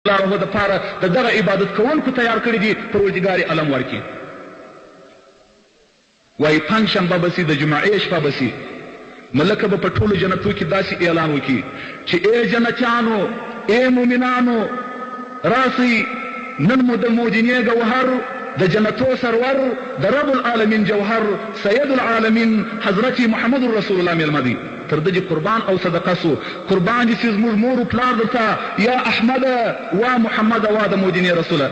الله د پاره د دغه عبادت کوونکو تیار کړي دي پروردګار علم ورکي. وای پنځ شنبه بسي د جمعې شپه بسي ملکه به په ټولو جنتو کې داسې اعلان وکړي چې اے جنتیانو اے مؤمنانو راسئ نن مو د مودینې ګوهر د جنتو سرور د رب العالمین جوهر سید العالمین حضرت محمد رسول الله میلمدي تر دې قربان او صدقه سو قربان دي چې زموږ مور او پلار درته یا احمد و محمد و د مودینې رسوله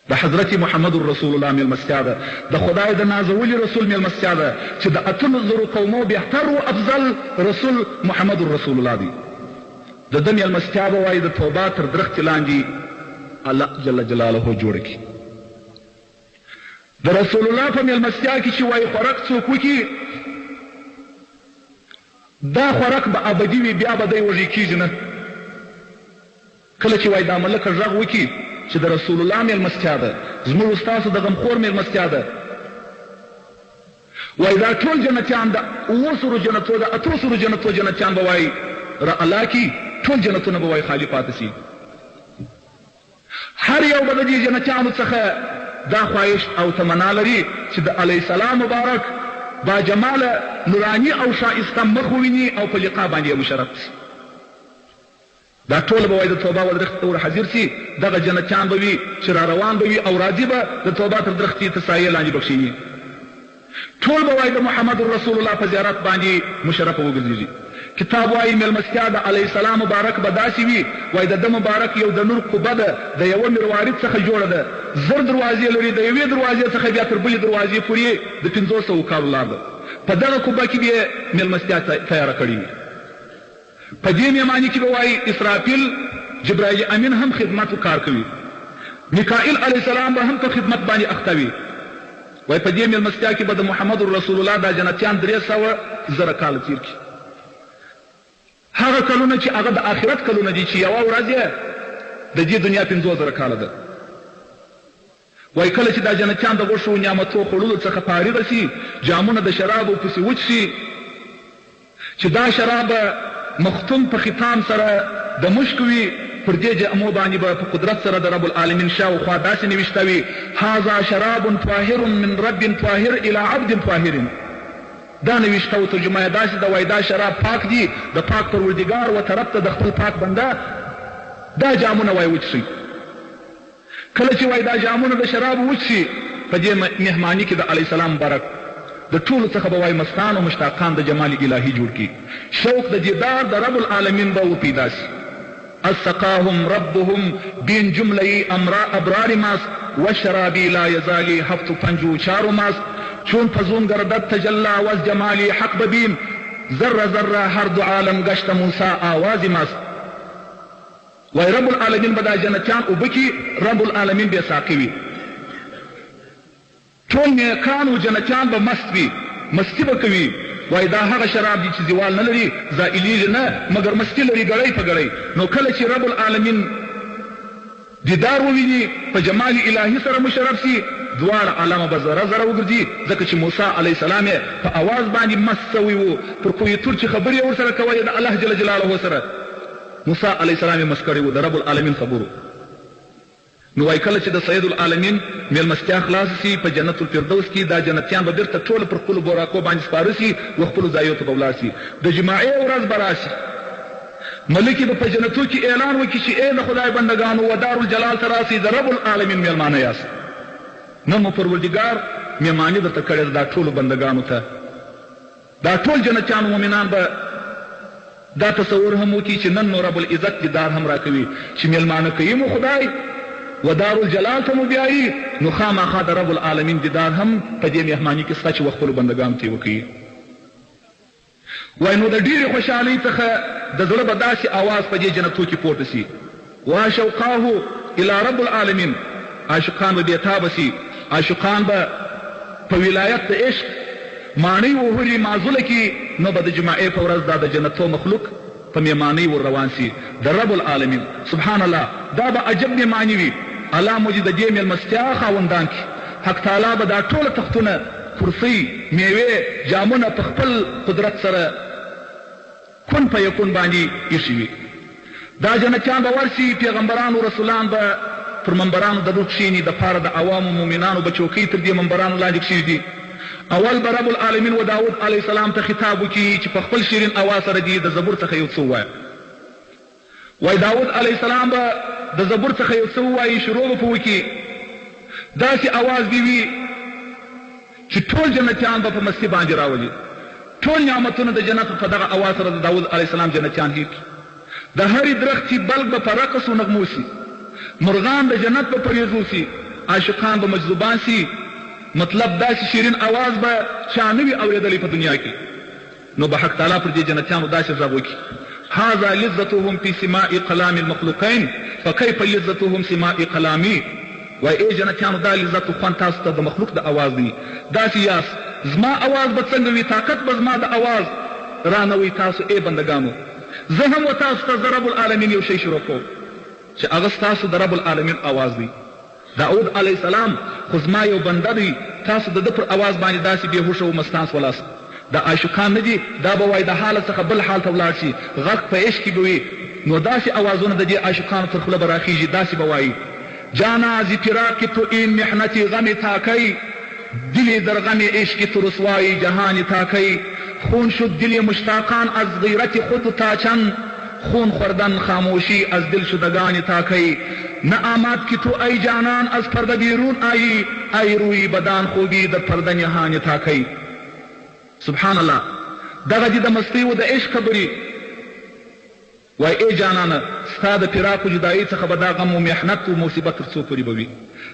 د حضرت محمد رسول الله میلمستیا ده د خدای د نازولي رسول میلمستیا ده چې د 8,000 قومو بهتر او افضل رسول محمد رسول الله دی. د دې میلمستیا به وایي د توبه تر درخت لاندې الله جل جلاله جوړ کړي. د رسول الله په میلمستیا کې چې وایي خوراک څوک وکړي دا خوراک به ابدي وي بیا به دی وږي کېږي نه. کله چې وایي دا ملکه غږ وکړي چې د رسول الله میلمستیا ده زموږ ستاسو د غمخور میلمستیا ده وایي دا ټول جنتیان د 900 جنتو د 800 جنتو جنتیان به وایي را الله کی ټول جنتونه به وایي خالی پاتې شي. هر یو به د دې جنتیانو څخه دا خواهش او تمنا لري چې د علیه السلام مبارک با جمال نورانی او شایسته مخ وویني او په لقا باندې مشرف شي. دا ټول به وایي د توبه و درخت ور حاضر شي دغه جنتیان به وي چې را روان به وي او راځي به د توبه تر درختې تسایه لاندې بخښي. ټول به وایي د محمد رسول الله په زیارت باندې مشرف وګرځي. کتاب وایي میلمستیا د علیه السلام مبارک به داسې وي وایي د ده مبارک یو د نور قبه ده د یوه مروارید څخه جوړه ده زر دروازې لري د یوې دروازې څخه بیا تر بلې دروازې پورې د 500 کالو لار ده. په دغه قبه کې به میلمستیا تیاره کړې وي. په دې میماني کې به وایي اسرافیل جبرائیل امین هم خدمت کار کوي میکائیل علیه السلام به هم په خدمت باندې اخته وي. وایي په دې میلمستیا کې به د محمد رسول الله دا جنتیان 300 کاله تیر کړي. هغه کلونه چې هغه د آخرت کلونه دي چې یوه ورځ یې د دې دنیا 50,000 کاله ده. وایي کله چې دا جنتیان د غوښو نعمتو خوړلو څخه فارغه شي جامونه د شرابو پسې وچ شي چې دا شراب مختوم په ختام سره د مشک وي پر دې جامو باندې به په قدرت سره د رب العالمین شاوخوا داسې نوشته وي هذا شراب طاهر من رب طاهر الى عبد طاهر. دا نوشته او ترجمه یې داسې ده وایي دا شراب پاک دي د پاک پروردګار و طرف ته د خپل پاک بنده دا جامونه وایي وچ شي. کله چې وایي دا جامونه د شرابو وچ شي په دې مهماني کې د علیه السلام مبارک د ټولو څخه به وایي مستان او مشتاقان د جمال الهي جوړ کړي. شوق د دیدار د رب العالمین به وپیدا شي. اسقاهم ربهم بین جمله ابرار ماست و شرابی لا یزالی هفت پنجو چارو ماست چون پزون گردد تجلا و از جمالی حق ببین ذره ذره هر دو عالم گشت موسی آوازی ماست. وای رب العالمین به دا جنتیان اوبکی رب العالمین به ساقی وي. ټول نیکان او جنتیان به مست وي مستی به کوي. وای دا هغه شراب دي چې زوال نه لري زائلیږي نه مګر مستی لري ګړی په ګړی. نو کله چې رب العالمین دیدار وویني په جمال الهي سره مشرف شي دواړه عالمه به زره زره وګرځي ځکه چې موسی علیه السلام په اواز باندې مست سوی و پر کوی تور چې خبرې ورسره کوي د الله جل جلاله سره موسی علیه السلام مست کړی و د رب العالمین خبرو. نو وای کله چې د سید العالمین میلمستیا خلاص شي په جنت الفردوس کې دا جنتیان به بیرته ټول پر خپلو براکو باندې سپاره شي و خپلو ځایو ته به ولاړ شي. د جمعې ورځ به راشي ملکې به په جنتو کې اعلان وکړي چې ای د خدای بندګانو و دارالجلال ته راسئ د رب العالمین میلمانه یاست. نن مو پروردګار میلماني درته کړې ده دا ټولو بندګانو ته. دا ټول جنتیان مؤمنان به دا تصور هم وکړي چې نن نو رب العزت دیدار هم راکوي چې میلمانه کوي مو خدای و دارالجلال ته مو بیایي نو خامخا د رب العالمین دیدار هم په دې مهماني کې شته چې و خپلو بندګانو ته یې وکوي. وای نو د ډېرې خوشحالۍ څخه د زړه به داسې اواز په دې جنتو کې پورته شي واشوقاه الى رب العالمین. عاشقان به بېتابه شي عاشقان به په ولایت د عشق ماڼۍ وهلي مازوله کې نو به د جمعې په ورځ دا د جنتو مخلوق په میمانۍ ور روان شي د رب العالمین. سبحان الله دا به عجب میماني وي. الله موږ د دې میلمستیا خاوندان کې حق تعالی به دا ټوله تختونه کرسۍ میوې جامونه په خپل قدرت سره کن په یکون باندې ایښي وي. دا جنتیان به ورسي پیغمبران او رسولان به پر منبرانو د روح کښېني د پاره د عوامو مؤمنانو به چوکۍ تر دې منبرانو لاندې کښېږدي دي. اول به رب العالمین و داود علیه السلام ته خطاب وکړي چې په خپل شیرین اواز سره دې د زبور څخه یو څه ووایه. وای داود علیه السلام به د زبور څخه یو څه ووایي، شروع به په وکړي. داسې اواز دې وي چې ټول جنتیان به په مستي باندې راولي. ټول نعمتونه د جنت په دغه اواز سره د داود علیه السلام جنتیان هیر کړي. د هرې درختې بلګ به په رقص و نغمو سي، مرغان د جنت به پریزو سي، عاشقان به مجذوبان سي. مطلب داسې شیرین اواز به چا نه وي اورېدلی په دنیا کې. نو به حق تعالی پر دې جنتیانو داسې غږ وکړي: هذا لذتهم في سماع کلام المخلوقین فکیف لذتهم سماع کلامی. وای ای جنتیانو دا لذت و خوند تاسو ته د مخلوق د اواز دی. داسې یاست زما اواز به څنګه وي، طاقت به زما د اواز رانوي تاسو ای بندګانو. زه هم و تاسو ته زه رب العالمین یو شی شروع کوم چې هغه ستاسو د رب العالمین اواز دی. داود علیه السلام خو زما یو بنده دی، تاسو د ده پر اواز باندې داسې بېهوشه و مستانس ولاست. دا عاشقان نه دي، دا به وایي د حالت څخه بل حال ته ولاړ شي، غږ په عشق کې به وي. نو داسې اوازونه د دې عاشقانو تر خوله به راخېږي، داسې به وایي: جانا ز فراق تو این محنتی غم تاکی، دلی در غم عشق تو رسوایی جهان تاکی. خون شد دل مشتاقان از غیرت خود تاچن، خون خوردن خاموشی از دل شدگان تاکی. نه آمد که تو ای جانان از پرده بیرون آیی، ای روی بدان خوبی در پرده نهان تاکی. سبحان الله، دغه دې د مستۍ و د عشق خبرې. وای ای جانانه ستا د فراق و جدایۍ څخه به دا غم و محنت و مصیبت تر څو پورې به وي؟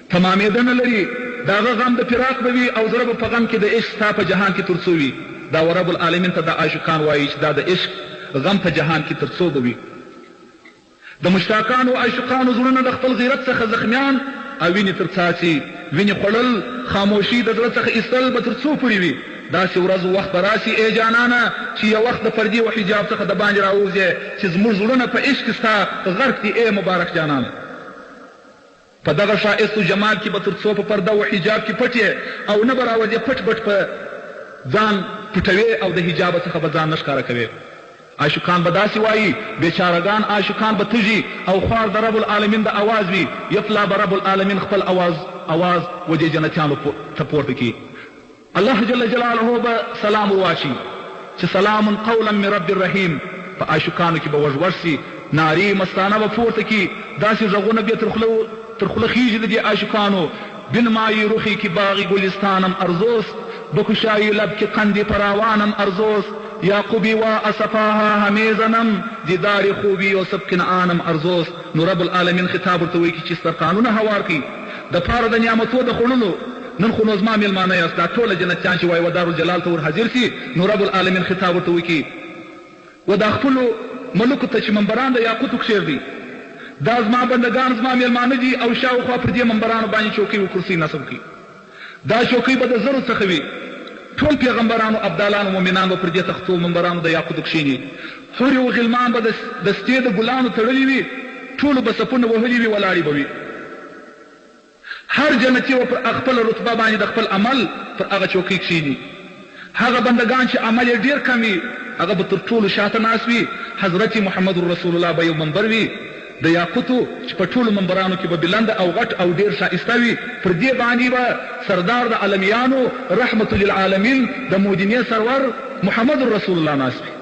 تمامېده نه لري. د هغه غم د فراق به وي او زړه به په غم کې د عشق ستا په جهان کې تر څو وي. دا و رب العالمین ته د عاشقان وایي چې دا د عشق غم په جهان کې تر څو به وي. د مشتاقانو او عاشقانو زړونه د خپل غیرت څخه زخمیان او وینې تر څاڅي، وینې خوړل، خاموشي د زړه څخه ایستل به تر څو پورې وي. داسې ورځ وخت به راسي ای جانانه چې یو وخت د پردې و حجاب څخه د باندې راوځې چې زموږ زړونه په عشق ستا غرق دي ای مبارک جانانه. په دغه ښایست و جمال کې به تر څو په پرده و حجاب کې پټ او نه به راوځې پټ پټ په ځان پټوې او د حجاب څخه به ځان نه ښکاره کوې. عاشقان به داسې وایي، بیچارهګان عاشقان به تږي او خوار د رب العالمین د اواز وي. یفلا به رب العالمین خپل اواز و دې جنتیانو ته پورته کړي. الله جل جلاله به سلام وواشي چې سلام قولا من رب الرحیم. په عاشقانو کې به وژ ورسي، نارې مستانه به پورته کړي. داسې غږونه بیا تر خوله خیژي د دې عاشقانو: بنمایی رخی کی باغی گلستانم ارزوست، بکشایی لب کی قندی فراوانم ارزوست. یعقوبی و اصفاها همیزنم، دیدار خوبی و سب کنعانم ارزوست. نو رب العالمین خطاب ورته وایي چې سترخانونه هوار کړي د پاره د نعمتو د خوړلو. نن خو نو زما میلمانه یاست، دا ټوله جنتیان چې وایي و دارالجلال ته ور حاضر سي. نو رب العالمین خطاب ورته وکړي و دا خپلو ملکو ته چې منبران د یاقوتو کښېږدي، دا زما بندګان زما میلمانه دي او شاوخوا پر دې منبرانو باندې چوکۍ و کرسۍ نصب کړي. دا چوکۍ به د زرو څخه وي. ټول پیغمبرانو ابدالانو مؤمنان به پر دې تختو منبرانو د یاقوتو کښېني. حورې و غلمان به د ستې د ګلانو تړلي وي، ټولو به صفونه وهلي وي، ولاړې به وي. هر جنتي و پر خپل رتبه باندې د خپل عمل پر هغه چوکۍ کښېني. هغه بندگان چې عمل یې ډېر کم وي هغه به تر ټولو شاته ناست وي. حضرت محمد رسول الله به یو منبر وي د یاقوتو چې په ټولو منبرانو کې به بلنده او غټ او ډېر ښایسته وي. پر دې باندې به سردار د عالمیانو رحمت للعالمین د مدینې سرور محمد رسول الله ناست وي.